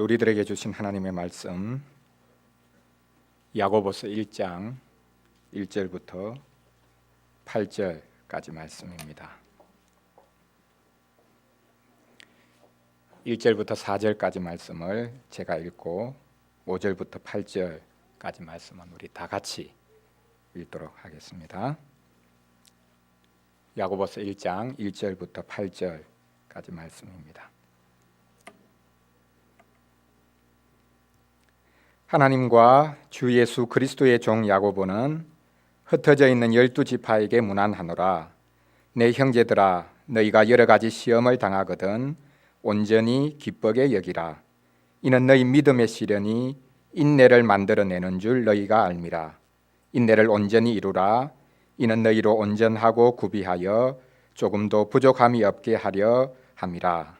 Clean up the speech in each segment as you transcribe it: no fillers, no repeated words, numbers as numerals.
우리들에게 주신 하나님의 말씀 야고보서 1장 1절부터 8절까지 말씀입니다. 1절부터 4절까지 말씀을 제가 읽고 5절부터 8절까지 말씀은 우리 다 같이 읽도록 하겠습니다. 야고보서 1장 1절부터 8절까지 말씀입니다. 하나님과 주 예수 그리스도의 종 야고보는 흩어져 있는 12지파에게 문안하노라. 내 형제들아, 너희가 여러 가지 시험을 당하거든 온전히 기쁘게 여기라. 이는 너희 믿음의 시련이 인내를 만들어내는 줄 너희가 알미라. 인내를 온전히 이루라. 이는 너희로 온전하고 구비하여 조금도 부족함이 없게 하려 함이라.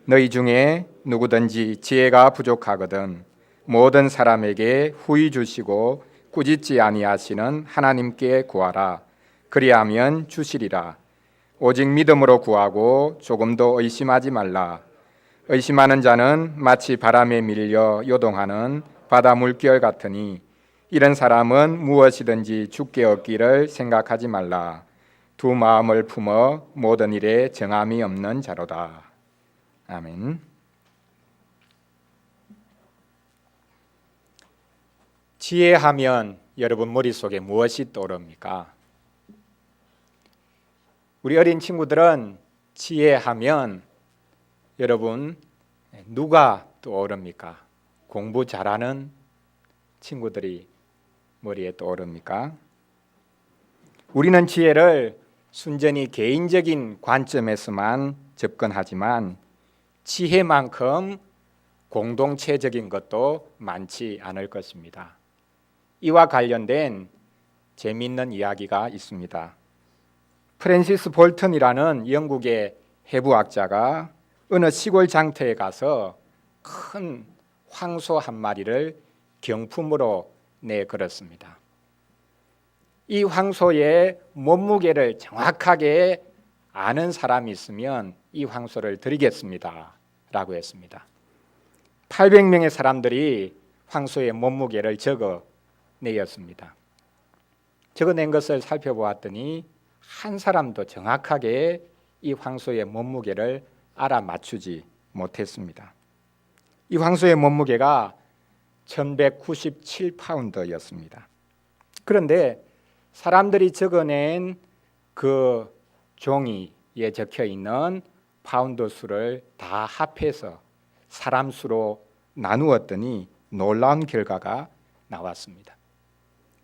너희 중에 누구든지 지혜가 부족하거든 모든 사람에게 후히 주시고 꾸짖지 아니하시는 하나님께 구하라. 그리하면 주시리라. 오직 믿음으로 구하고 조금도 의심하지 말라. 의심하는 자는 마치 바람에 밀려 요동하는 바다 물결 같으니 이런 사람은 무엇이든지 죽게 얻기를 생각하지 말라. 두 마음을 품어 모든 일에 정함이 없는 자로다. 아멘. 지혜하면 여러분 머릿속에 무엇이 떠오릅니까? 우리 어린 친구들은 지혜하면 여러분 누가 떠오릅니까? 공부 잘하는 친구들이 머리에 떠오릅니까? 우리는 지혜를 순전히 개인적인 관점에서만 접근하지만 지혜만큼 공동체적인 것도 많지 않을 것입니다. 이와 관련된 재미있는 이야기가 있습니다. 프랜시스 볼턴이라는 영국의 해부학자가 어느 시골 장터에 가서 큰 황소 한 마리를 경품으로 내걸었습니다. 이 황소의 몸무게를 정확하게 아는 사람이 있으면 이 황소를 드리겠습니다 라고 했습니다. 800명의 사람들이 황소의 몸무게를 적어내었습니다. 적어낸 것을 살펴보았더니 한 사람도 정확하게 이 황소의 몸무게를 알아맞추지 못했습니다. 이 황소의 몸무게가 1197파운드였습니다. 그런데 사람들이 적어낸 그 종이에 적혀 있는 파운드 수를 다 합해서 사람 수로 나누었더니 놀라운 결과가 나왔습니다.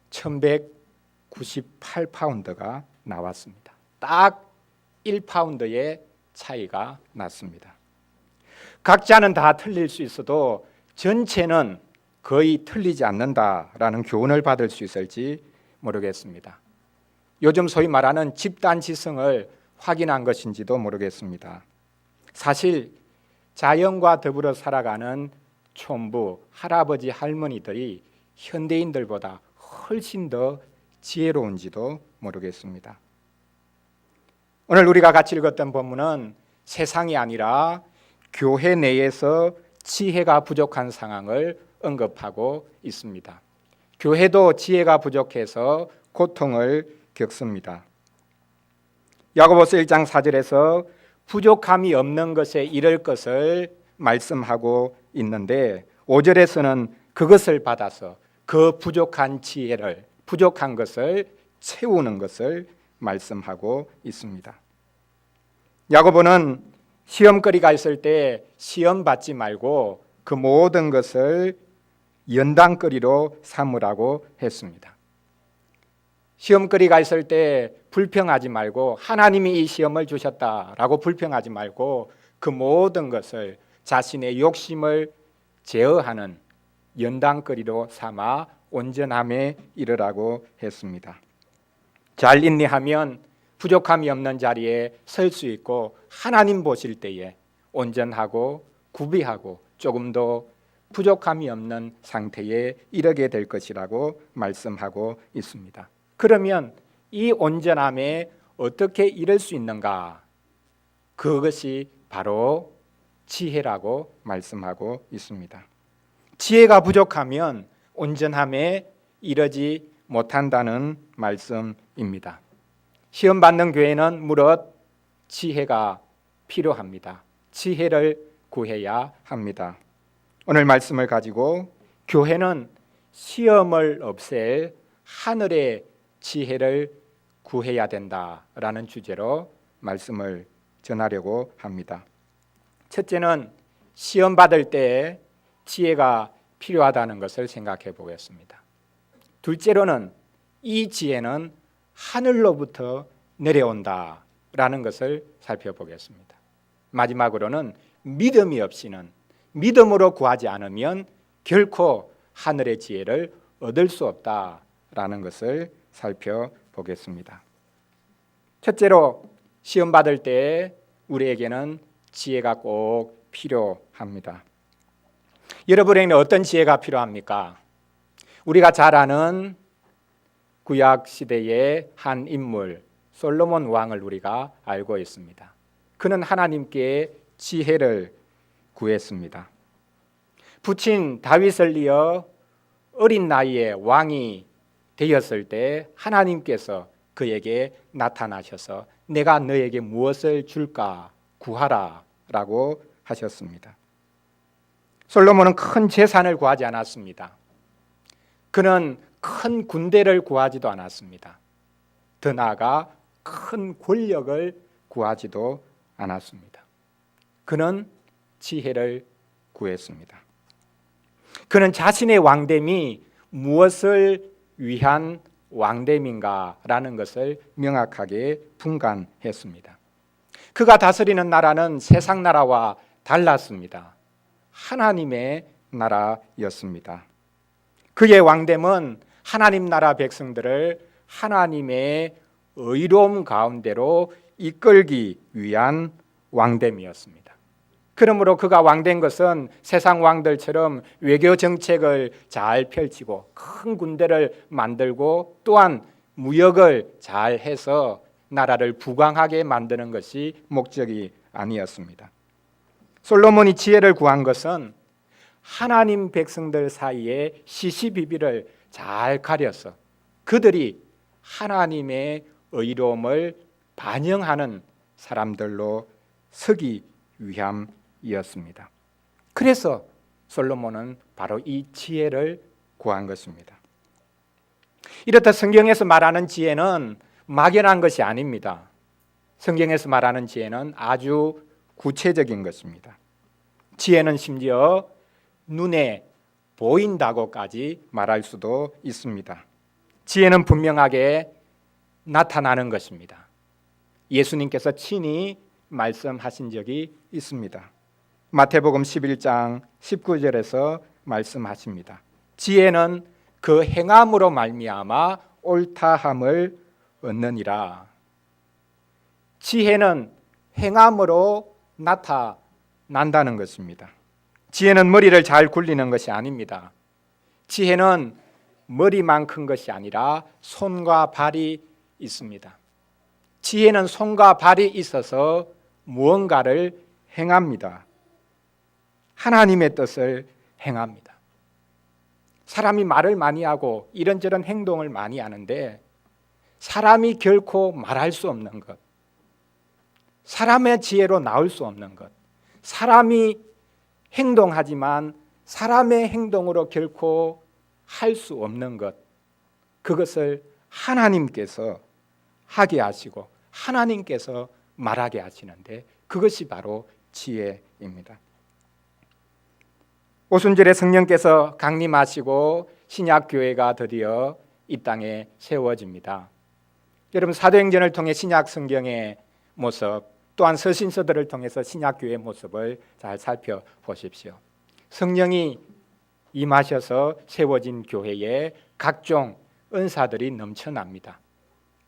1198파운드가 나왔습니다. 딱 1파운드의 차이가 났습니다. 각자는 다 틀릴 수 있어도 전체는 거의 틀리지 않는다라는 교훈을 받을 수 있을지 모르겠습니다. 요즘 소위 말하는 집단지성을 확인한 것인지도 모르겠습니다. 사실 자연과 더불어 살아가는 촌부, 할아버지, 할머니들이 현대인들보다 훨씬 더 지혜로운지도 모르겠습니다. 오늘 우리가 같이 읽었던 본문은 세상이 아니라 교회 내에서 지혜가 부족한 상황을 언급하고 있습니다. 교회도 지혜가 부족해서 고통을 겪습니다. 야고보서 1장 4절에서 부족함이 없는 것에 이를 것을 말씀하고 있는데 5절에서는 그것을 받아서 그 부족한 지혜를, 부족한 것을 채우는 것을 말씀하고 있습니다. 야고보는 시험거리가 있을 때 시험 받지 말고 그 모든 것을 연단거리로 삼으라고 했습니다. 시험거리가 있을 때 불평하지 말고 하나님이 이 시험을 주셨다라고 불평하지 말고 그 모든 것을 자신의 욕심을 제어하는 연단거리로 삼아 온전함에 이르라고 했습니다. 잘 인내하면 부족함이 없는 자리에 설 수 있고 하나님 보실 때에 온전하고 구비하고 조금도 부족함이 없는 상태에 이르게 될 것이라고 말씀하고 있습니다. 그러면 이 온전함에 어떻게 이룰 수 있는가? 그것이 바로 지혜라고 말씀하고 있습니다. 지혜가 부족하면 온전함에 이르지 못한다는 말씀입니다. 시험 받는 교회는 무릇 지혜가 필요합니다. 지혜를 구해야 합니다. 오늘 말씀을 가지고 교회는 시험을 없앨 하늘의 지혜를 구해야 된다라는 주제로 말씀을 전하려고 합니다. 첫째는 시험 받을 때 지혜가 필요하다는 것을 생각해 보겠습니다. 둘째로는 이 지혜는 하늘로부터 내려온다라는 것을 살펴보겠습니다. 마지막으로는 믿음이 없이는, 믿음으로 구하지 않으면 결코 하늘의 지혜를 얻을 수 없다라는 것을 살펴보겠습니다. 첫째로 시험 받을 때 우리에게는 지혜가 꼭 필요합니다. 여러분에게는 어떤 지혜가 필요합니까? 우리가 잘 아는 구약 시대의 한 인물 솔로몬 왕을 우리가 알고 있습니다. 그는 하나님께 지혜를 구했습니다. 부친 다윗을 이어 어린 나이에 왕이 되었을 때 하나님께서 그에게 나타나셔서 내가 너에게 무엇을 줄까 구하라 라고 하셨습니다. 솔로몬은 큰 재산을 구하지 않았습니다. 그는 큰 군대를 구하지도 않았습니다. 더 나아가 큰 권력을 구하지도 않았습니다. 그는 지혜를 구했습니다. 그는 자신의 왕됨이 무엇을 위한 왕됨인가라는 것을 명확하게 분간했습니다. 그가 다스리는 나라는 세상 나라와 달랐습니다. 하나님의 나라였습니다. 그의 왕됨은 하나님 나라 백성들을 하나님의 의로움 가운데로 이끌기 위한 왕됨이었습니다. 그러므로 그가 왕된 것은 세상 왕들처럼 외교 정책을 잘 펼치고 큰 군대를 만들고 또한 무역을 잘 해서 나라를 부강하게 만드는 것이 목적이 아니었습니다. 솔로몬이 지혜를 구한 것은 하나님 백성들 사이에 시시비비를 잘 가려서 그들이 하나님의 의로움을 반영하는 사람들로 서기 위함이었습니다. 그래서 솔로몬은 바로 이 지혜를 구한 것입니다. 이렇다 성경에서 말하는 지혜는 막연한 것이 아닙니다. 성경에서 말하는 지혜는 아주 구체적인 것입니다. 지혜는 심지어 눈에 보인다고까지 말할 수도 있습니다. 지혜는 분명하게 나타나는 것입니다. 예수님께서 친히 말씀하신 적이 있습니다. 마태복음 11장 19절에서 말씀하십니다. 지혜는 그 행함으로 말미암아 옳다함을 얻느니라. 지혜는 행함으로 나타난다는 것입니다. 지혜는 머리를 잘 굴리는 것이 아닙니다. 지혜는 머리만 큰 것이 아니라 손과 발이 있습니다. 지혜는 손과 발이 있어서 무언가를 행합니다. 하나님의 뜻을 행합니다. 사람이 말을 많이 하고 이런저런 행동을 많이 하는데 사람이 결코 말할 수 없는 것, 사람의 지혜로 나올 수 없는 것, 사람이 행동하지만 사람의 행동으로 결코 할 수 없는 것, 그것을 하나님께서 하게 하시고 하나님께서 말하게 하시는데 그것이 바로 지혜입니다. 오순절에 성령께서 강림하시고 신약교회가 드디어 이 땅에 세워집니다. 여러분 사도행전을 통해 신약 성경의 모습 또한 서신서들을 통해서 신약교회의 모습을 잘 살펴보십시오. 성령이 임하셔서 세워진 교회에 각종 은사들이 넘쳐납니다.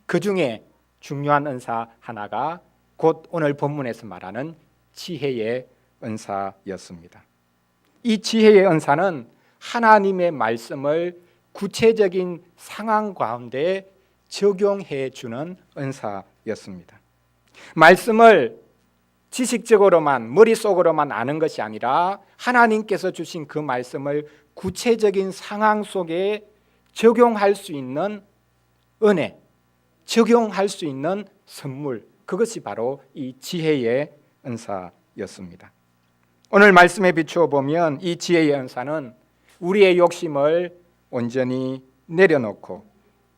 그 중에 중요한 은사 하나가 곧 오늘 본문에서 말하는 지혜의 은사였습니다. 이 지혜의 은사는 하나님의 말씀을 구체적인 상황 가운데 적용해 주는 은사였습니다. 말씀을 지식적으로만 머릿속으로만 아는 것이 아니라 하나님께서 주신 그 말씀을 구체적인 상황 속에 적용할 수 있는 은혜, 적용할 수 있는 선물, 그것이 바로 이 지혜의 은사였습니다. 오늘 말씀에 비추어 보면 이 지혜의 은사는 우리의 욕심을 온전히 내려놓고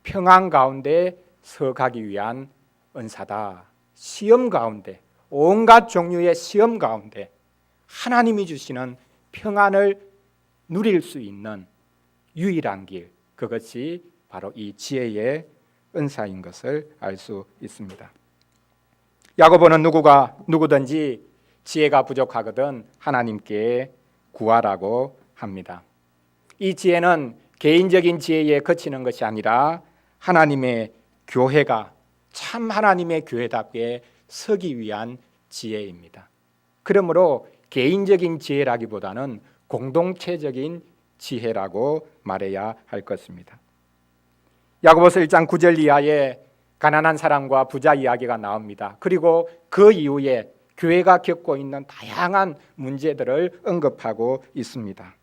평안 가운데 서가기 위한 은사다. 시험 가운데, 온갖 종류의 시험 가운데 하나님이 주시는 평안을 누릴 수 있는 유일한 길, 그것이 바로 이 지혜의 은사인 것을 알 수 있습니다. 야고보는 누구든지 지혜가 부족하거든 하나님께 구하라고 합니다. 이 지혜는 개인적인 지혜에 그치는 것이 아니라 하나님의 교회가 참 하나님의 교회답게 서기 위한 지혜입니다. 그러므로 개인적인 지혜라기보다는 공동체적인 지혜라고 말해야 할 것입니다. 야고보서 1장 9절 이하에 가난한 사람과 부자 이야기가 나옵니다. 그리고 그 이후에 교회가 겪고 있는 다양한 문제들을 언급하고 있습니다.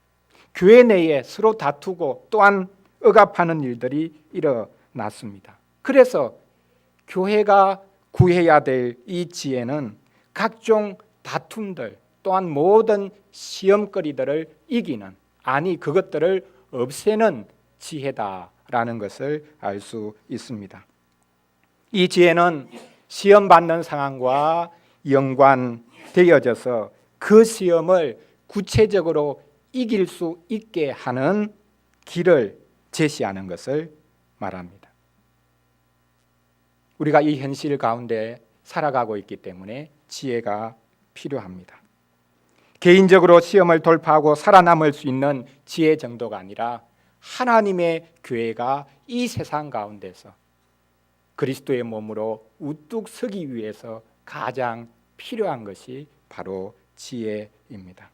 교회 내에 서로 다투고 또한 억압하는 일들이 일어났습니다. 그래서 교회가 구해야 될 이 지혜는 각종 다툼들 또한 모든 시험거리들을 이기는, 아니 그것들을 없애는 지혜다라는 것을 알 수 있습니다. 이 지혜는 시험 받는 상황과 연관되어져서 그 시험을 구체적으로 이길 수 있게 하는 길을 제시하는 것을 말합니다. 우리가 이 현실 가운데 살아가고 있기 때문에 지혜가 필요합니다. 개인적으로 시험을 돌파하고 살아남을 수 있는 지혜 정도가 아니라 하나님의 교회가 이 세상 가운데서 그리스도의 몸으로 우뚝 서기 위해서 가장 필요한 것이 바로 지혜입니다.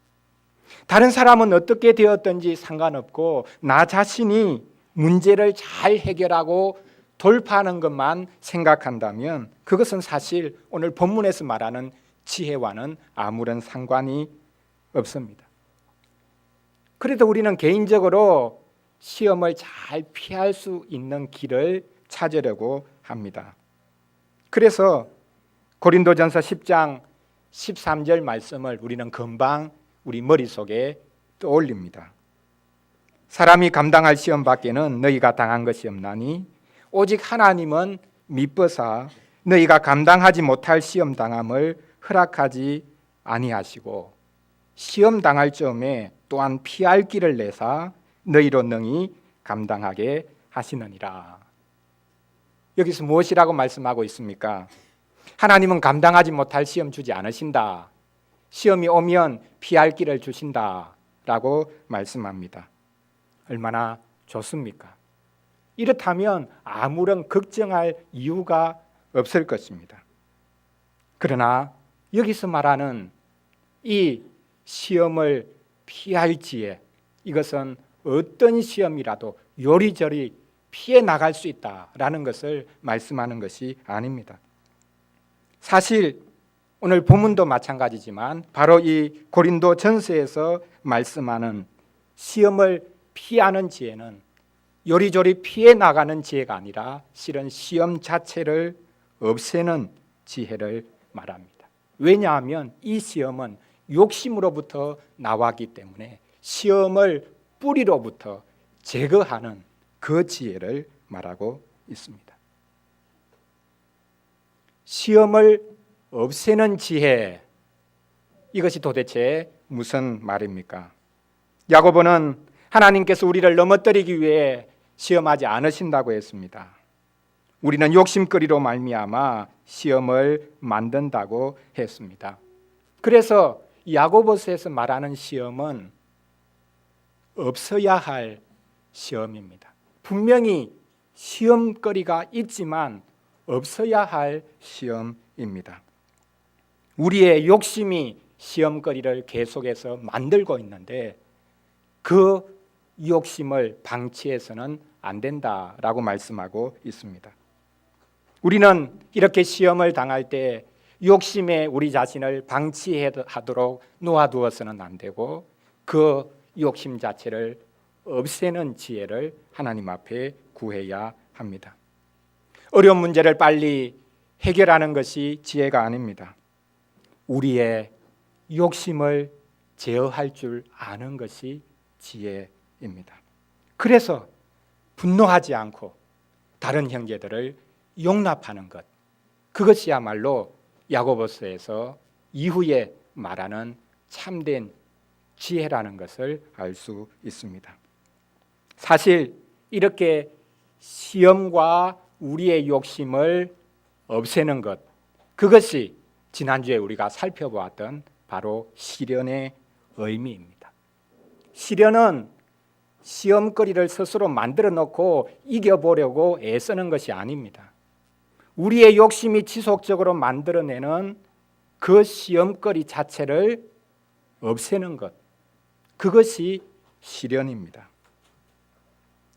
다른 사람은 어떻게 되었든지 상관없고 나 자신이 문제를 잘 해결하고 돌파하는 것만 생각한다면 그것은 사실 오늘 본문에서 말하는 지혜와는 아무런 상관이 없습니다. 그래도 우리는 개인적으로 시험을 잘 피할 수 있는 길을 찾으려고 합니다. 그래서 고린도전서 10장 13절 말씀을 우리는 금방 우리 머릿속에 떠올립니다. 사람이 감당할 시험 밖에는 너희가 당한 것이 없나니 오직 하나님은 미뻐사 너희가 감당하지 못할 시험 당함을 허락하지 아니하시고 시험 당할 점에 또한 피할 길을 내사 너희로 능히 감당하게 하시느니라. 여기서 무엇이라고 말씀하고 있습니까? 하나님은 감당하지 못할 시험 주지 않으신다. 시험이 오면 피할 길을 주신다라고 말씀합니다. 얼마나 좋습니까? 이렇다면 아무런 걱정할 이유가 없을 것입니다. 그러나 여기서 말하는 이 시험을 피할 지혜, 이것은 어떤 시험이라도 요리조리 피해 나갈 수 있다라는 것을 말씀하는 것이 아닙니다. 사실 오늘 본문도 마찬가지지만 바로 이 고린도 전서에서 말씀하는 시험을 피하는 지혜는 요리조리 피해 나가는 지혜가 아니라 실은 시험 자체를 없애는 지혜를 말합니다. 왜냐하면 이 시험은 욕심으로부터 나왔기 때문에 시험을 뿌리로부터 제거하는 그 지혜를 말하고 있습니다. 시험을 없애는 지혜, 이것이 도대체 무슨 말입니까? 야고보는 하나님께서 우리를 넘어뜨리기 위해 시험하지 않으신다고 했습니다. 우리는 욕심거리로 말미암아 시험을 만든다고 했습니다. 그래서 야고보서에서 말하는 시험은 없어야 할 시험입니다. 분명히 시험거리가 있지만 없어야 할 시험입니다. 우리의 욕심이 시험거리를 계속해서 만들고 있는데 그 욕심을 방치해서는 안 된다라고 말씀하고 있습니다. 우리는 이렇게 시험을 당할 때 욕심에 우리 자신을 방치하도록 놓아두어서는 안 되고 그 욕심 자체를 없애는 지혜를 하나님 앞에 구해야 합니다. 어려운 문제를 빨리 해결하는 것이 지혜가 아닙니다. 우리의 욕심을 제어할 줄 아는 것이 지혜입니다. 그래서 분노하지 않고 다른 형제들을 용납하는 것, 그것이야말로 야고보서에서 이후에 말하는 참된 지혜라는 것을 알 수 있습니다. 사실 이렇게 시험과 우리의 욕심을 없애는 것, 그것이 지난주에 우리가 살펴보았던 바로 시련의 의미입니다. 시련은 시험거리를 스스로 만들어 놓고 이겨보려고 애쓰는 것이 아닙니다. 우리의 욕심이 지속적으로 만들어내는 그 시험거리 자체를 없애는 것, 그것이 시련입니다.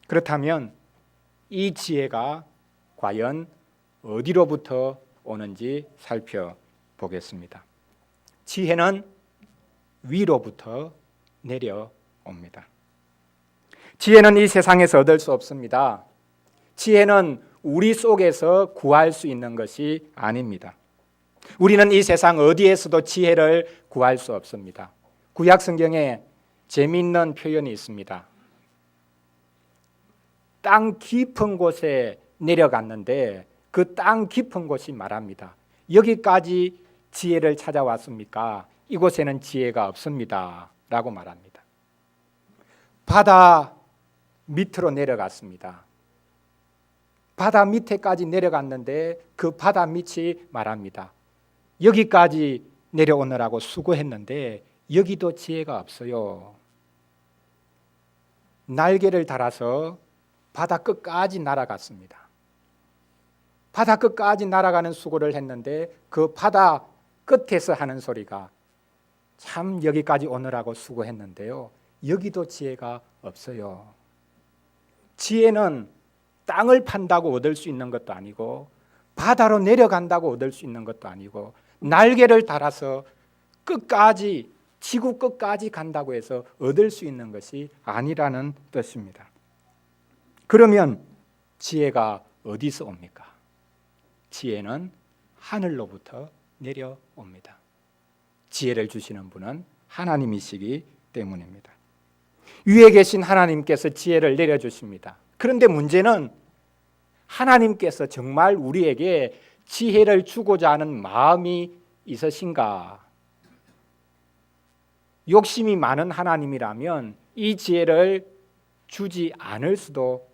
그렇다면 이 지혜가 과연 어디로부터 오는지 살펴보겠습니다. 지혜는 위로부터 내려옵니다. 지혜는 이 세상에서 얻을 수 없습니다. 지혜는 우리 속에서 구할 수 있는 것이 아닙니다. 우리는 이 세상 어디에서도 지혜를 구할 수 없습니다. 구약 성경에 재미있는 표현이 있습니다. 땅 깊은 곳에 내려갔는데 그 땅 깊은 곳이 말합니다. 여기까지 지혜를 찾아왔습니까? 이곳에는 지혜가 없습니다. 라고 말합니다. 바다 밑으로 내려갔습니다. 바다 밑에까지 내려갔는데 그 바다 밑이 말합니다. 여기까지 내려오느라고 수고했는데 여기도 지혜가 없어요. 날개를 달아서 바다 끝까지 날아갔습니다. 바다 끝까지 날아가는 수고를 했는데 그 바다 끝에서 하는 소리가 참 여기까지 오느라고 수고했는데요. 여기도 지혜가 없어요. 지혜는 땅을 판다고 얻을 수 있는 것도 아니고 바다로 내려간다고 얻을 수 있는 것도 아니고 날개를 달아서 끝까지 지구 끝까지 간다고 해서 얻을 수 있는 것이 아니라는 뜻입니다. 그러면 지혜가 어디서 옵니까? 지혜는 하늘로부터 내려옵니다. 지혜를 주시는 분은 하나님이시기 때문입니다. 위에 계신 하나님께서 지혜를 내려주십니다. 그런데 문제는 하나님께서 정말 우리에게 지혜를 주고자 하는 마음이 있으신가? 욕심이 많은 하나님이라면 이 지혜를 주지 않을 수도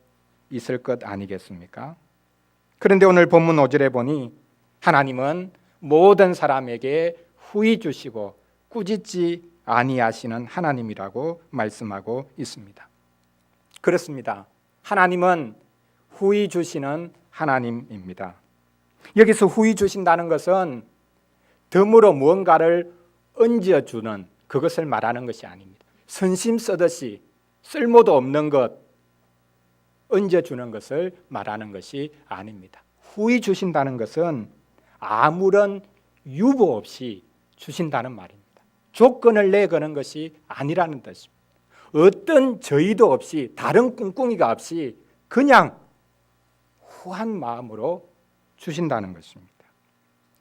있을 것 아니겠습니까? 그런데 오늘 본문 5절에 보니 하나님은 모든 사람에게 후히 주시고 꾸짖지 아니하시는 하나님이라고 말씀하고 있습니다. 그렇습니다. 하나님은 후히 주시는 하나님입니다. 여기서 후히 주신다는 것은 덤으로 무언가를 얹어주는 그것을 말하는 것이 아닙니다. 선심 쓰듯이 쓸모도 없는 것 얹어주는 것을 말하는 것이 아닙니다. 후히 주신다는 것은 아무런 유보 없이 주신다는 말입니다. 조건을 내거는 것이 아니라는 뜻입니다. 어떤 저의도 없이 다른 꿍꿍이가 없이 그냥 후한 마음으로 주신다는 것입니다.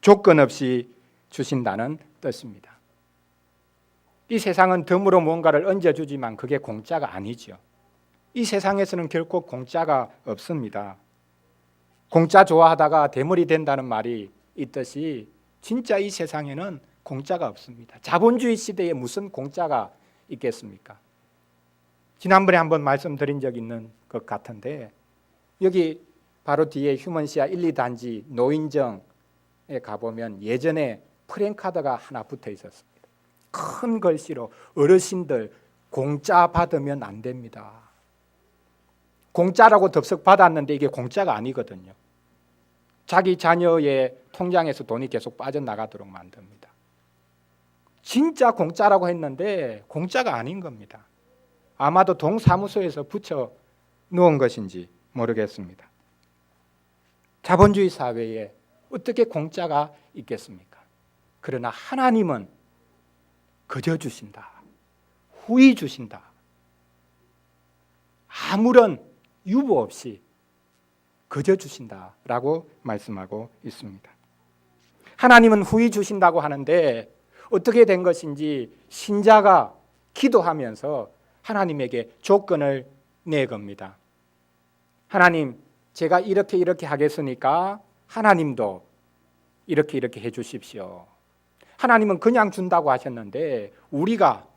조건 없이 주신다는 뜻입니다. 이 세상은 덤으로 뭔가를 얹어주지만 그게 공짜가 아니죠. 이 세상에서는 결코 공짜가 없습니다. 공짜 좋아하다가 대물이 된다는 말이 있듯이 진짜 이 세상에는 공짜가 없습니다. 자본주의 시대에 무슨 공짜가 있겠습니까? 지난번에 한번 말씀드린 적 있는 것 같은데 여기 바로 뒤에 휴먼시아 1, 2단지 노인정에 가보면 예전에 프랜카드가 하나 붙어 있었습니다. 큰 글씨로 어르신들 공짜 받으면 안 됩니다. 공짜라고 덥석 받았는데 이게 공짜가 아니거든요. 자기 자녀의 통장에서 돈이 계속 빠져나가도록 만듭니다. 진짜 공짜라고 했는데 공짜가 아닌 겁니다. 아마도 동사무소에서 붙여 놓은 것인지 모르겠습니다. 자본주의 사회에 어떻게 공짜가 있겠습니까? 그러나 하나님은 거저 주신다. 후히 주신다. 아무런 유보 없이 거저 주신다라고 말씀하고 있습니다. 하나님은 후히 주신다고 하는데 어떻게 된 것인지 신자가 기도하면서 하나님에게 조건을 내겁니다. 하나님, 제가 이렇게 하겠으니까 하나님도 이렇게 해 주십시오. 하나님은 그냥 준다고 하셨는데 우리가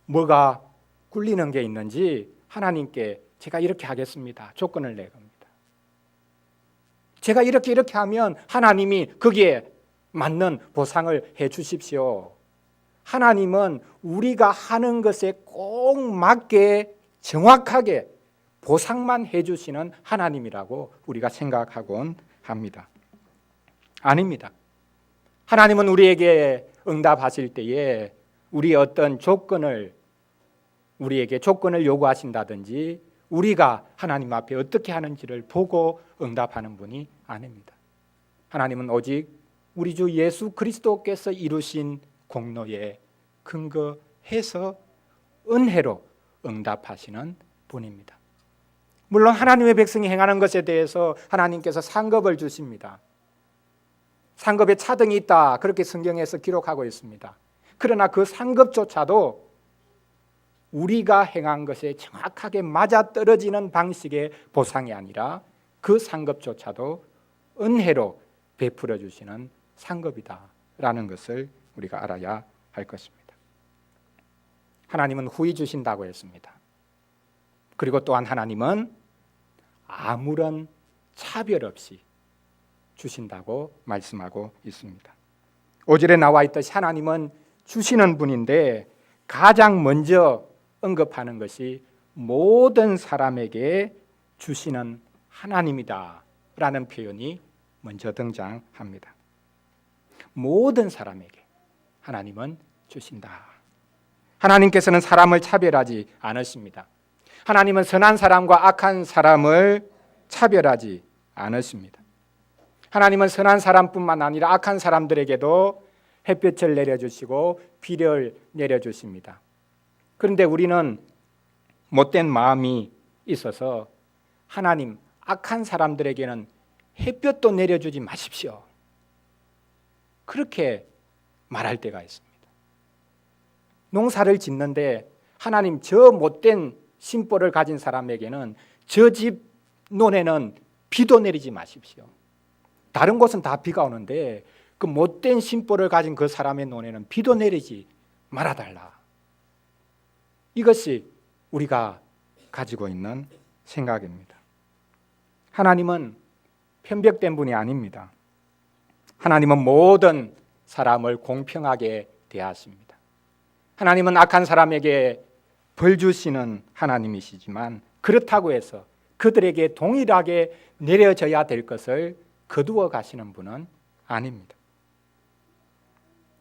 뭐가 굴리는 게 있는지 하나님께 제가 이렇게 하겠습니다. 조건을 내겁니다. 제가 이렇게 하면 하나님이 거기에 맞는 보상을 해 주십시오. 하나님은 우리가 하는 것에 꼭 맞게 정확하게 보상만 해 주시는 하나님이라고 우리가 생각하곤 합니다. 아닙니다. 하나님은 우리에게 응답하실 때에 우리의 어떤 우리에게 조건을 요구하신다든지 우리가 하나님 앞에 어떻게 하는지를 보고 응답하는 분이 아닙니다. 하나님은 오직 우리 주 예수 그리스도께서 이루신 공로에 근거해서 은혜로 응답하시는 분입니다. 물론 하나님의 백성이 행하는 것에 대해서 하나님께서 상급을 주십니다. 상급에 차등이 있다, 그렇게 성경에서 기록하고 있습니다. 그러나 그 상급조차도 우리가 행한 것에 정확하게 맞아떨어지는 방식의 보상이 아니라 그 상급조차도 은혜로 베풀어 주시는 상급이다라는 것을 우리가 알아야 할 것입니다. 하나님은 후히 주신다고 했습니다. 그리고 또한 하나님은 아무런 차별 없이 주신다고 말씀하고 있습니다. 5절에 나와 있듯이 하나님은 주시는 분인데 가장 먼저 언급하는 것이 모든 사람에게 주시는 하나님이다 라는 표현이 먼저 등장합니다. 모든 사람에게 하나님은 주신다. 하나님께서는 사람을 차별하지 않으십니다. 하나님은 선한 사람과 악한 사람을 차별하지 않으십니다. 하나님은 선한 사람뿐만 아니라 악한 사람들에게도 햇볕을 내려주시고 비를 내려주십니다. 그런데 우리는 못된 마음이 있어서 하나님, 악한 사람들에게는 햇볕도 내려주지 마십시오. 그렇게 말할 때가 있습니다. 농사를 짓는데 하나님, 저 못된 심보를 가진 사람에게는 저 집 논에는 비도 내리지 마십시오. 다른 곳은 다 비가 오는데 그 못된 심보를 가진 그 사람의 논에는 비도 내리지 말아달라. 이것이 우리가 가지고 있는 생각입니다. 하나님은 편벽된 분이 아닙니다. 하나님은 모든 사람을 공평하게 대하십니다. 하나님은 악한 사람에게 벌 주시는 하나님이시지만 그렇다고 해서 그들에게 동일하게 내려져야 될 것을 거두어 가시는 분은 아닙니다.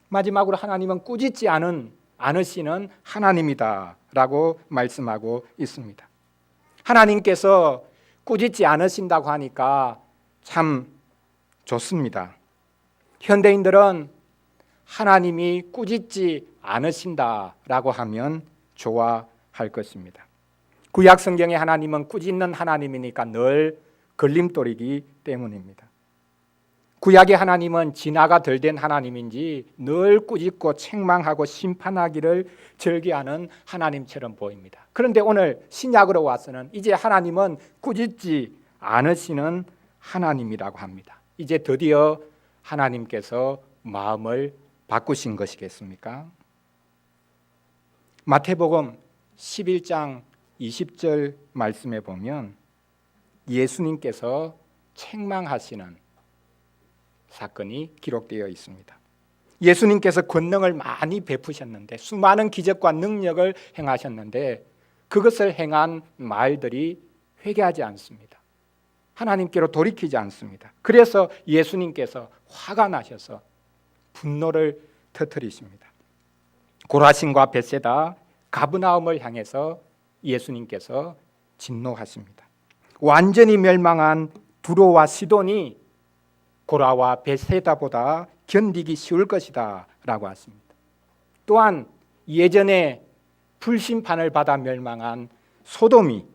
마지막으로 하나님은 꾸짖지 않으시는 하나님이다라고 말씀하고 있습니다. 하나님께서 꾸짖지 않으신다고 하니까 참 좋습니다. 현대인들은 하나님이 꾸짖지 않으신다라고 하면 좋아할 것입니다. 구약 성경의 하나님은 꾸짖는 하나님이니까 늘 걸림돌이기 때문입니다. 구약의 하나님은 진화가 덜 된 하나님인지 늘 꾸짖고 책망하고 심판하기를 즐겨하는 하나님처럼 보입니다. 그런데 오늘 신약으로 와서는 이제 하나님은 꾸짖지 않으시는 하나님이라고 합니다. 이제 드디어 하나님께서 마음을 바꾸신 것이겠습니까? 마태복음 11장 20절 말씀에 보면 예수님께서 책망하시는 사건이 기록되어 있습니다. 예수님께서 권능을 많이 베푸셨는데 수많은 기적과 능력을 행하셨는데 그것을 행한 말들이 회개하지 않습니다. 하나님께로 돌이키지 않습니다. 그래서 예수님께서 화가 나셔서 분노를 터뜨리십니다. 고라신과 벳세다, 가브나움을 향해서 예수님께서 진노하십니다. 완전히 멸망한 두로와 시돈이 고라와 벳세다보다 견디기 쉬울 것이다 라고 하십니다. 또한 예전에 불심판을 받아 멸망한 소돔이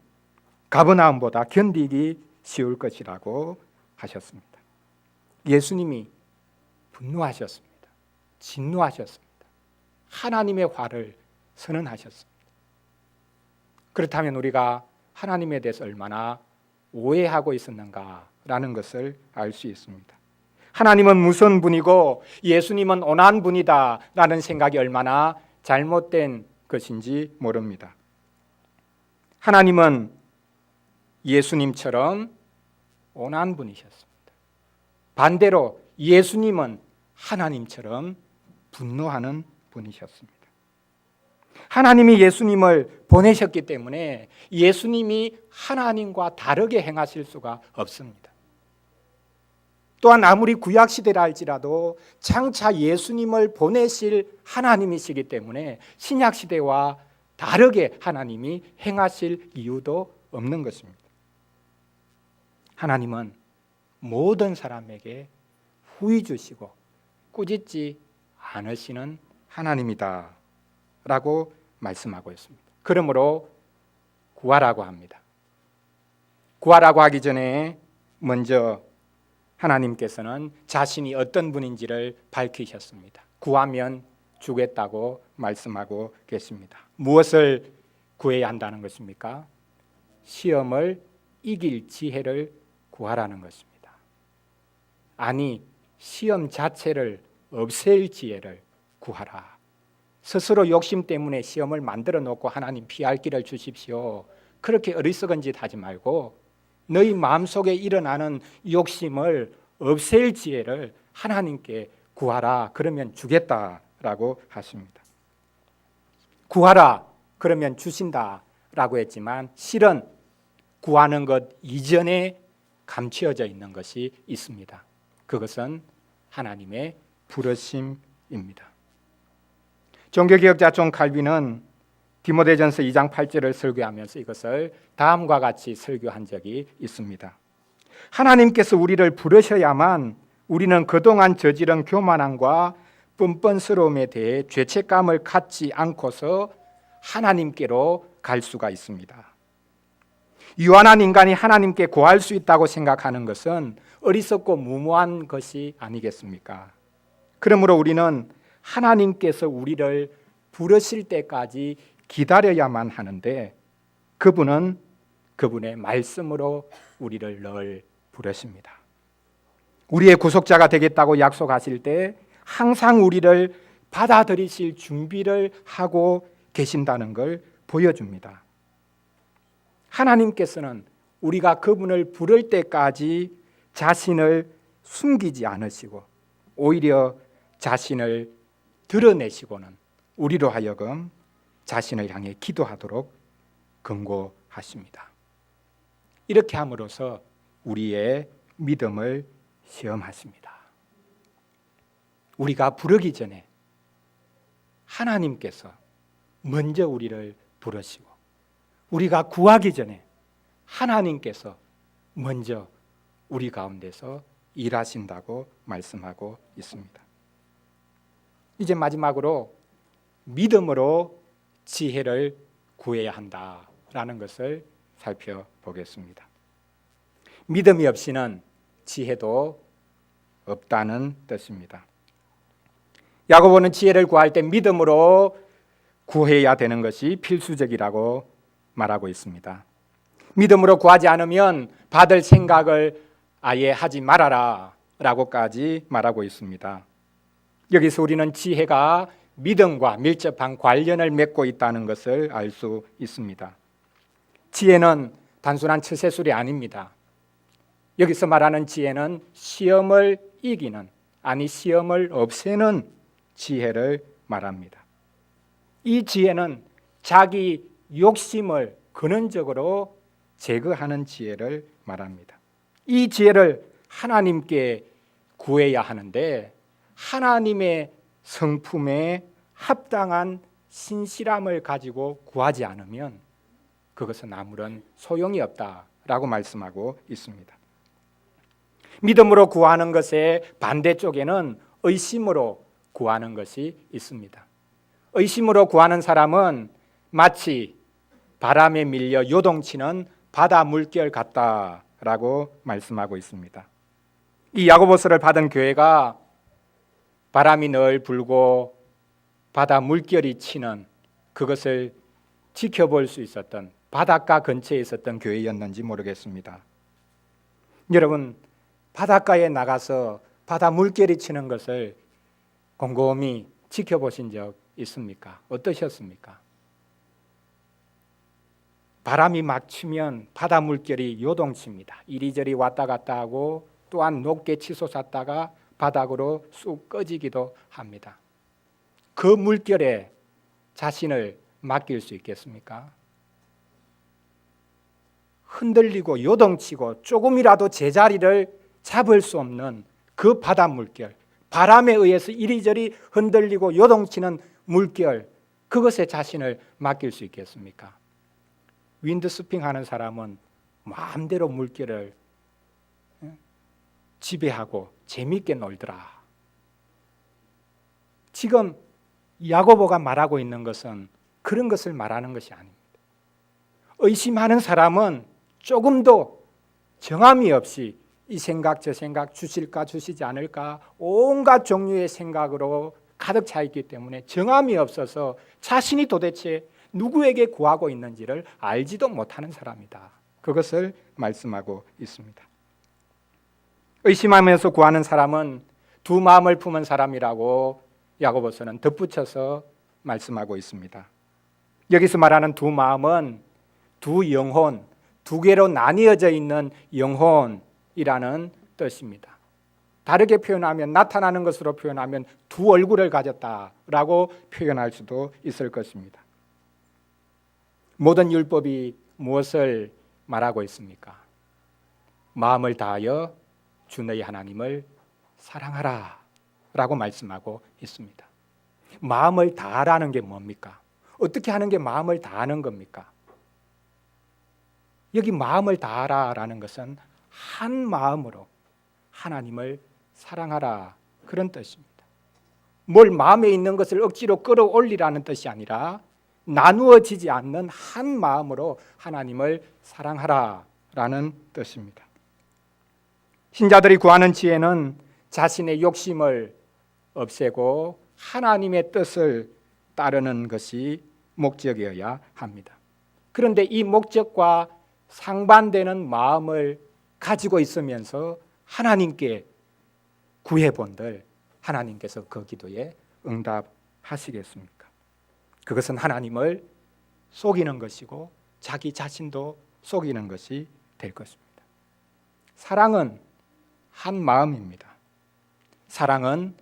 가버나움보다 견디기 쉬울 것이라고 하셨습니다. 예수님이 분노하셨습니다. 진노하셨습니다. 하나님의 화를 선언하셨습니다. 그렇다면 우리가 하나님에 대해서 얼마나 오해하고 있었는가라는 것을 알 수 있습니다. 하나님은 무서운 분이고 예수님은 온한 분이다라는 생각이 얼마나 잘못된 것인지 모릅니다. 하나님은 예수님처럼 온한 분이셨습니다. 반대로 예수님은 하나님처럼 분노하는 분이셨습니다. 하나님이 예수님을 보내셨기 때문에 예수님이 하나님과 다르게 행하실 수가 없습니다. 또한 아무리 구약시대라 할지라도 장차 예수님을 보내실 하나님이시기 때문에 신약시대와 다르게 하나님이 행하실 이유도 없는 것입니다. 하나님은 모든 사람에게 후히 주시고 꾸짖지 않으시는 하나님이다 라고 말씀하고 있습니다. 그러므로 구하라고 합니다. 구하라고 하기 전에 먼저 하나님께서는 자신이 어떤 분인지를 밝히셨습니다. 구하면 주겠다고 말씀하고 계십니다. 무엇을 구해야 한다는 것입니까? 시험을 이길 지혜를 구하라는 것입니다. 아니, 시험 자체를 없앨 지혜를 구하라. 스스로 욕심 때문에 시험을 만들어 놓고 하나님 피할 길을 주십시오. 그렇게 어리석은 짓 하지 말고 너희 마음속에 일어나는 욕심을 없앨 지혜를 하나님께 구하라. 그러면 주겠다라고 하십니다. 구하라. 그러면 주신다라고 했지만 실은 구하는 것 이전에 감추어져 있는 것이 있습니다. 그것은 하나님의 부르심입니다. 종교개혁자 존 칼빈은 디모데전서 2장 8절을 설교하면서 이것을 다음과 같이 설교한 적이 있습니다. 하나님께서 우리를 부르셔야만 우리는 그동안 저지른 교만함과 뻔뻔스러움에 대해 죄책감을 갖지 않고서 하나님께로 갈 수가 있습니다. 유한한 인간이 하나님께 구할 수 있다고 생각하는 것은 어리석고 무모한 것이 아니겠습니까? 그러므로 우리는 하나님께서 우리를 부르실 때까지 기다려야만 하는데 그분은 그분의 말씀으로 우리를 늘 부르십니다. 우리의 구속자가 되겠다고 약속하실 때 항상 우리를 받아들이실 준비를 하고 계신다는 걸 보여줍니다. 하나님께서는 우리가 그분을 부를 때까지 자신을 숨기지 않으시고 오히려 자신을 드러내시고는 우리로 하여금 자신을 향해 기도하도록 권고하십니다. 이렇게 함으로써 우리의 믿음을 시험하십니다. 우리가 부르기 전에 하나님께서 먼저 우리를 부르시고 우리가 구하기 전에 하나님께서 먼저 우리 가운데서 일하신다고 말씀하고 있습니다. 이제 마지막으로 믿음으로 지혜를 구해야 한다라는 것을 살펴보겠습니다. 믿음이 없이는 지혜도 없다는 뜻입니다. 야고보는 지혜를 구할 때 믿음으로 구해야 되는 것이 필수적이라고 말하고 있습니다. 믿음으로 구하지 않으면 받을 생각을 아예 하지 말아라 라고까지 말하고 있습니다. 여기서 우리는 지혜가 믿음과 밀접한 관련을 맺고 있다는 것을 알 수 있습니다. 지혜는 단순한 처세술이 아닙니다. 여기서 말하는 지혜는 시험을 이기는, 아니 시험을 없애는 지혜를 말합니다. 이 지혜는 자기 욕심을 근원적으로 제거하는 지혜를 말합니다. 이 지혜를 하나님께 구해야 하는데 하나님의 성품에 합당한 신실함을 가지고 구하지 않으면 그것은 아무런 소용이 없다라고 말씀하고 있습니다. 믿음으로 구하는 것의 반대쪽에는 의심으로 구하는 것이 있습니다. 의심으로 구하는 사람은 마치 바람에 밀려 요동치는 바다 물결 같다라고 말씀하고 있습니다. 이 야고보서를 받은 교회가 바람이 늘 불고 바다 물결이 치는 그것을 지켜볼 수 있었던 바닷가 근처에 있었던 교회였는지 모르겠습니다. 여러분, 바닷가에 나가서 바다 물결이 치는 것을 곰곰이 지켜보신 적 있습니까? 어떠셨습니까? 바람이 막 치면 바다 물결이 요동칩니다. 이리저리 왔다 갔다 하고 또한 높게 치솟았다가 바닥으로 쑥 꺼지기도 합니다. 그 물결에 자신을 맡길 수 있겠습니까? 흔들리고 요동치고 조금이라도 제자리를 잡을 수 없는 그 바다 물결, 바람에 의해서 이리저리 흔들리고 요동치는 물결, 그것에 자신을 맡길 수 있겠습니까? 윈드서핑 하는 사람은 마음대로 물결을 지배하고 재미있게 놀더라. 지금 야고보가 말하고 있는 것은 그런 것을 말하는 것이 아닙니다. 의심하는 사람은 조금도 정함이 없이 이 생각 저 생각 주실까 주시지 않을까 온갖 종류의 생각으로 가득 차 있기 때문에 정함이 없어서 자신이 도대체 누구에게 구하고 있는지를 알지도 못하는 사람이다. 그것을 말씀하고 있습니다. 의심하면서 구하는 사람은 두 마음을 품은 사람이라고 야고보서는 덧붙여서 말씀하고 있습니다. 여기서 말하는 두 마음은 두 영혼, 두 개로 나뉘어져 있는 영혼이라는 뜻입니다. 다르게 표현하면, 나타나는 것으로 표현하면 두 얼굴을 가졌다라고 표현할 수도 있을 것입니다. 모든 율법이 무엇을 말하고 있습니까? 마음을 다하여 주 너희 하나님을 사랑하라 라고 말씀하고 있습니다. 마음을 다하라는 게 뭡니까? 어떻게 하는 게 마음을 다하는 겁니까? 여기 마음을 다하라라는 것은 한 마음으로 하나님을 사랑하라 그런 뜻입니다. 뭘 마음에 있는 것을 억지로 끌어올리라는 뜻이 아니라 나누어지지 않는 한 마음으로 하나님을 사랑하라라는 뜻입니다. 신자들이 구하는 지혜는 자신의 욕심을 없애고 하나님의 뜻을 따르는 것이 목적이어야 합니다. 그런데 이 목적과 상반되는 마음을 가지고 있으면서 하나님께 구해본들 하나님께서 그 기도에 응답하시겠습니까? 그것은 하나님을 속이는 것이고 자기 자신도 속이는 것이 될 것입니다. 사랑은 한 마음입니다. 사랑은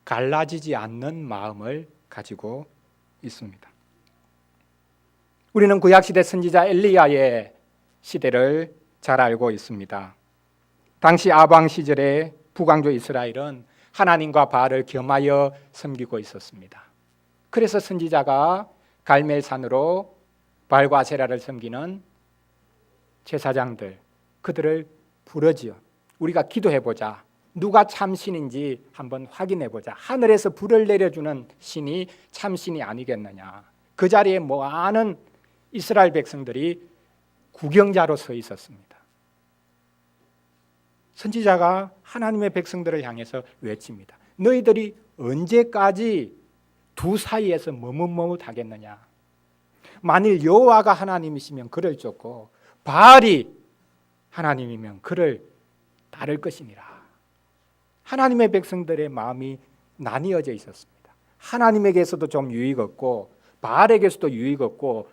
갈라지지 않는 마음을 가지고 있습니다. 우리는 구약시대 선지자 엘리야의 시대를 잘 알고 있습니다. 당시 아방 시절에 북왕조 이스라엘은 하나님과 바알을 겸하여 섬기고 있었습니다. 그래서 선지자가 갈멜산으로 바알과 아세라를 섬기는 제사장들, 그들을 부르지요. 우리가 기도해보자. 누가 참신인지 한번 확인해보자. 하늘에서 불을 내려주는 신이 참신이 아니겠느냐. 그 자리에 많은 이스라엘 백성들이 구경자로 서 있었습니다. 선지자가 하나님의 백성들을 향해서 외칩니다. 너희들이 언제까지 두 사이에서 머뭇머뭇하겠느냐. 만일 여호와가 하나님이시면 그를 쫓고 바알이 하나님이면 그를 따를 것이니라. 하나님의 백성들의 마음이 나뉘어져 있었습니다. 하나님에게서도 좀 유익 얻고 바알에게서도 유익 얻고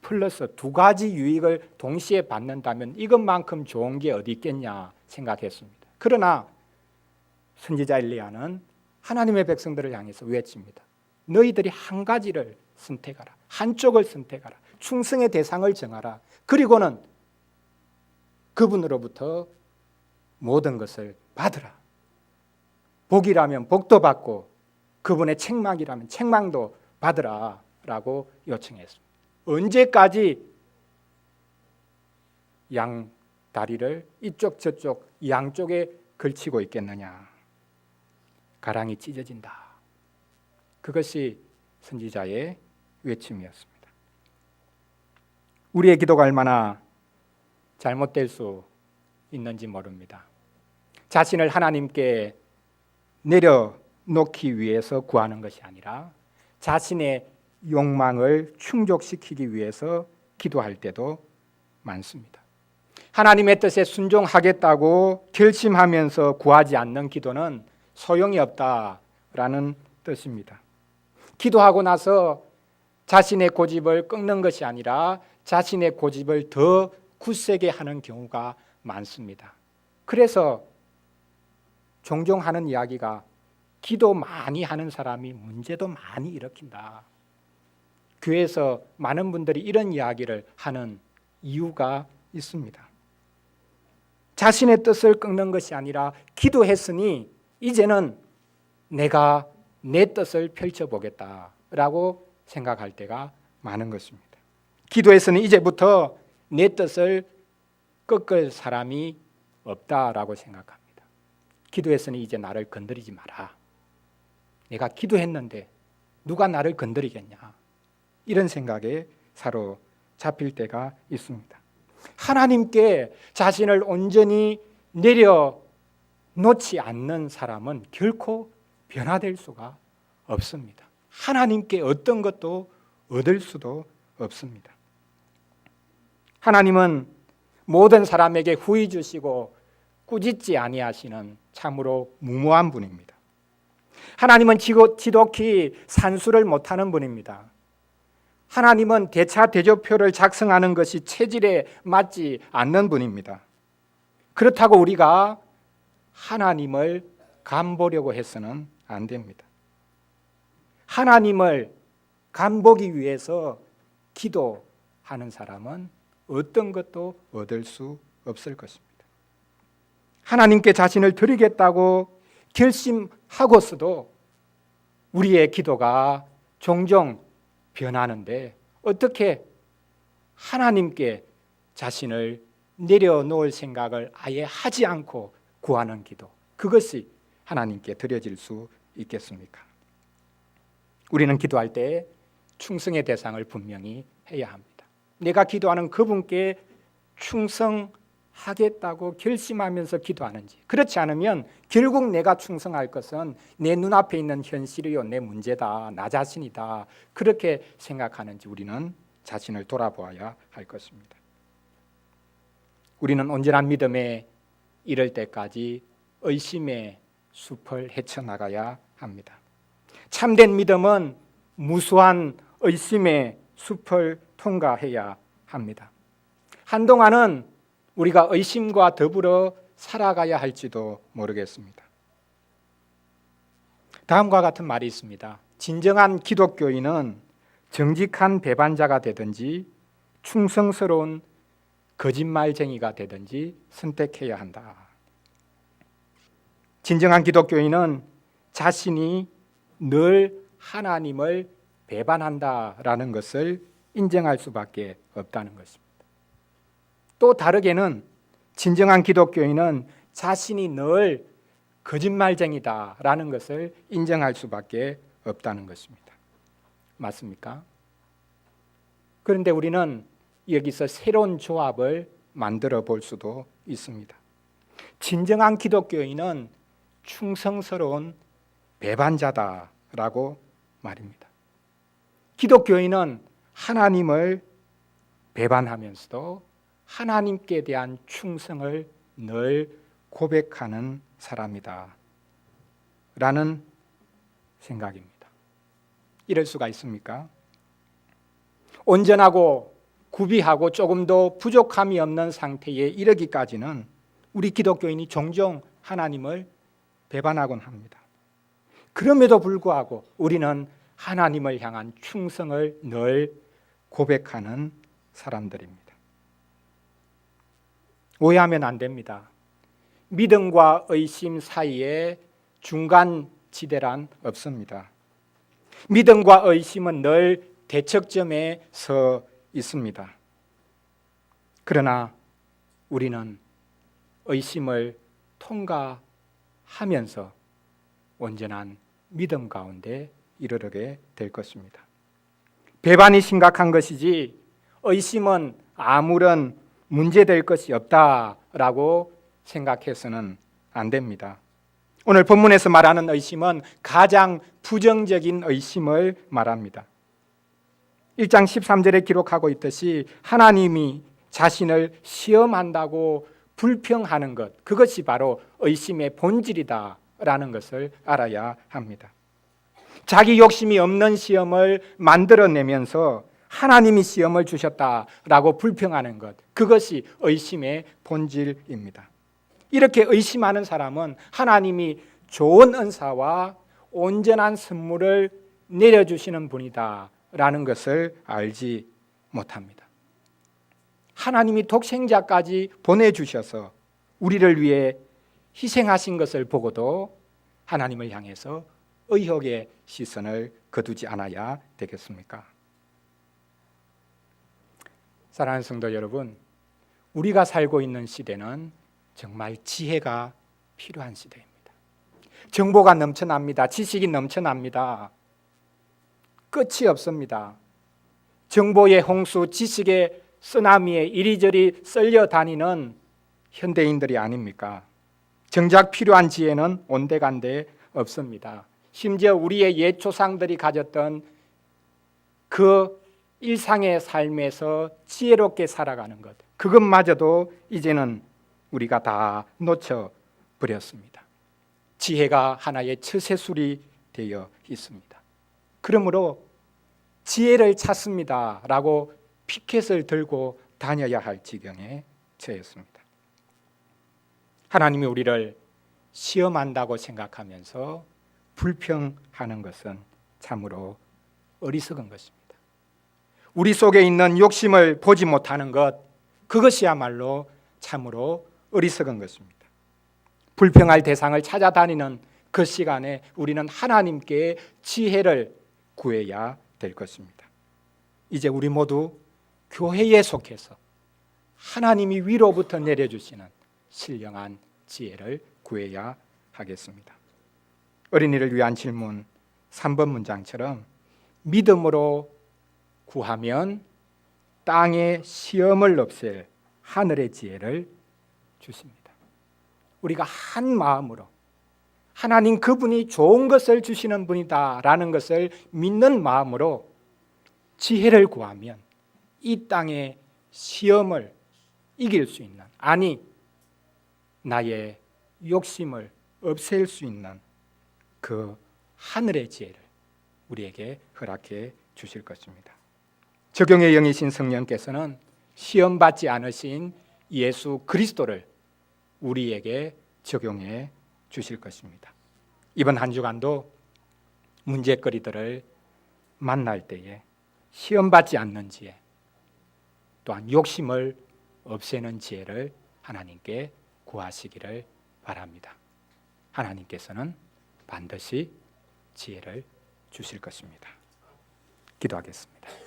플러스 두 가지 유익을 동시에 받는다면 이것만큼 좋은 게 어디 있겠냐 생각했습니다. 그러나 선지자 엘리야는 하나님의 백성들을 향해서 외칩니다. 너희들이 한 가지를 선택하라. 한쪽을 선택하라. 충성의 대상을 정하라. 그리고는 그분으로부터 모든 것을 받으라. 복이라면 복도 받고 그분의 책망이라면 책망도 받으라 라고 요청했습니다. 언제까지 양 다리를 이쪽 저쪽 양쪽에 걸치고 있겠느냐. 가랑이 찢어진다. 그것이 선지자의 외침이었습니다. 우리의 기도가 얼마나 잘못될 수 있는지 모릅니다. 자신을 하나님께 내려놓기 위해서 구하는 것이 아니라 자신의 욕망을 충족시키기 위해서 기도할 때도 많습니다. 하나님의 뜻에 순종하겠다고 결심하면서 구하지 않는 기도는 소용이 없다라는 뜻입니다. 기도하고 나서 자신의 고집을 꺾는 것이 아니라 자신의 고집을 더 굳세게 하는 경우가 많습니다. 그래서 종종 하는 이야기가 기도 많이 하는 사람이 문제도 많이 일으킨다. 교회에서 많은 분들이 이런 이야기를 하는 이유가 있습니다. 자신의 뜻을 꺾는 것이 아니라 기도했으니 이제는 내가 내 뜻을 펼쳐보겠다라고 생각할 때가 많은 것입니다. 기도했으니 이제부터 내 뜻을 꺾을 사람이 없다라고 생각합니다. 기도했으니 이제 나를 건드리지 마라. 내가 기도했는데 누가 나를 건드리겠냐. 이런 생각에 사로잡힐 때가 있습니다. 하나님께 자신을 온전히 내려놓지 않는 사람은 결코 변화될 수가 없습니다. 하나님께 어떤 것도 얻을 수도 없습니다. 하나님은 모든 사람에게 후히 주시고 꾸짖지 아니하시는 참으로 무모한 분입니다. 하나님은 지독히 산수를 못하는 분입니다. 하나님은 대차대조표를 작성하는 것이 체질에 맞지 않는 분입니다. 그렇다고 우리가 하나님을 간보려고 해서는 안 됩니다. 하나님을 간보기 위해서 기도하는 사람은 어떤 것도 얻을 수 없을 것입니다. 하나님께 자신을 드리겠다고 결심하고서도 우리의 기도가 종종 변하는데 어떻게 하나님께 자신을 내려놓을 생각을 아예 하지 않고 구하는 기도, 그것이 하나님께 드려질 수 있겠습니까? 우리는 기도할 때 충성의 대상을 분명히 해야 합니다. 내가 기도하는 그분께 충성하겠다고 결심하면서 기도하는지, 그렇지 않으면 결국 내가 충성할 것은 내 눈앞에 있는 현실이요, 내 문제다, 나 자신이다, 그렇게 생각하는지 우리는 자신을 돌아보아야 할 것입니다. 우리는 온전한 믿음에 이를 때까지 의심의 숲을 헤쳐나가야 합니다. 참된 믿음은 무수한 의심의 숲을 통과해야 합니다. 한동안은 우리가 의심과 더불어 살아가야 할지도 모르겠습니다. 다음과 같은 말이 있습니다. 진정한 기독교인은 정직한 배반자가 되든지 충성스러운 거짓말쟁이가 되든지 선택해야 한다. 진정한 기독교인은 자신이 늘 하나님을 배반한다라는 것을 인정할 수밖에 없다는 것입니다. 또 다르게는 진정한 기독교인은 자신이 늘 거짓말쟁이다라는 것을 인정할 수밖에 없다는 것입니다. 맞습니까? 그런데 우리는 여기서 새로운 조합을 만들어 볼 수도 있습니다. 진정한 기독교인은 충성스러운 배반자다라고 말입니다. 기독교인은 하나님을 배반하면서도 하나님께 대한 충성을 늘 고백하는 사람이다 라는 생각입니다. 이럴 수가 있습니까? 온전하고 구비하고 조금도 부족함이 없는 상태에 이르기까지는 우리 기독교인이 종종 하나님을 배반하곤 합니다. 그럼에도 불구하고 우리는 하나님을 향한 충성을 늘 고백하는 사람들입니다. 오해하면 안 됩니다. 믿음과 의심 사이에 중간 지대란 없습니다. 믿음과 의심은 늘 대척점에 서 있습니다. 그러나 우리는 의심을 통과하면서 온전한 믿음 가운데 이르게 될 것입니다. 배반이 심각한 것이지 의심은 아무런 문제될 것이 없다라고 생각해서는 안 됩니다. 오늘 본문에서 말하는 의심은 가장 부정적인 의심을 말합니다. 1장 13절에 기록하고 있듯이 하나님이 자신을 시험한다고 불평하는 것, 그것이 바로 의심의 본질이다라는 것을 알아야 합니다. 자기 욕심이 없는 시험을 만들어내면서 하나님이 시험을 주셨다라고 불평하는 것, 그것이 의심의 본질입니다. 이렇게 의심하는 사람은 하나님이 좋은 은사와 온전한 선물을 내려주시는 분이다라는 것을 알지 못합니다. 하나님이 독생자까지 보내주셔서 우리를 위해 희생하신 것을 보고도 하나님을 향해서 의혹의 시선을 거두지 않아야 되겠습니까? 사랑하는 성도 여러분, 우리가 살고 있는 시대는 정말 지혜가 필요한 시대입니다. 정보가 넘쳐납니다. 지식이 넘쳐납니다. 끝이 없습니다. 정보의 홍수, 지식의 쓰나미에 이리저리 쓸려 다니는 현대인들이 아닙니까? 정작 필요한 지혜는 온데간데 없습니다. 심지어 우리의 옛 조상들이 가졌던 그 일상의 삶에서 지혜롭게 살아가는 것, 그것마저도 이제는 우리가 다 놓쳐버렸습니다. 지혜가 하나의 처세술이 되어 있습니다. 그러므로 지혜를 찾습니다 라고 피켓을 들고 다녀야 할 지경에 처했습니다. 하나님이 우리를 시험한다고 생각하면서 불평하는 것은 참으로 어리석은 것입니다. 우리 속에 있는 욕심을 보지 못하는 것, 그것이야말로 참으로 어리석은 것입니다. 불평할 대상을 찾아다니는 그 시간에 우리는 하나님께 지혜를 구해야 될 것입니다. 이제 우리 모두 교회에 속해서 하나님이 위로부터 내려주시는 신령한 지혜를 구해야 하겠습니다. 어린이를 위한 질문 3번 문장처럼 믿음으로 구하면 땅의 시험을 없앨 하늘의 지혜를 주십니다. 우리가 한 마음으로 하나님 그분이 좋은 것을 주시는 분이다라는 것을 믿는 마음으로 지혜를 구하면 이 땅의 시험을 이길 수 있는, 아니 나의 욕심을 없앨 수 있는 그 하늘의 지혜를 우리에게 허락해 주실 것입니다. 적용의 영이신 성령께서는 시험받지 않으신 예수 그리스도를 우리에게 적용해 주실 것입니다. 이번 한 주간도 문제거리들을 만날 때에 시험받지 않는 지혜, 또한 욕심을 없애는 지혜를 하나님께 구하시기를 바랍니다. 하나님께서는 반드시 지혜를 주실 것입니다. 기도하겠습니다.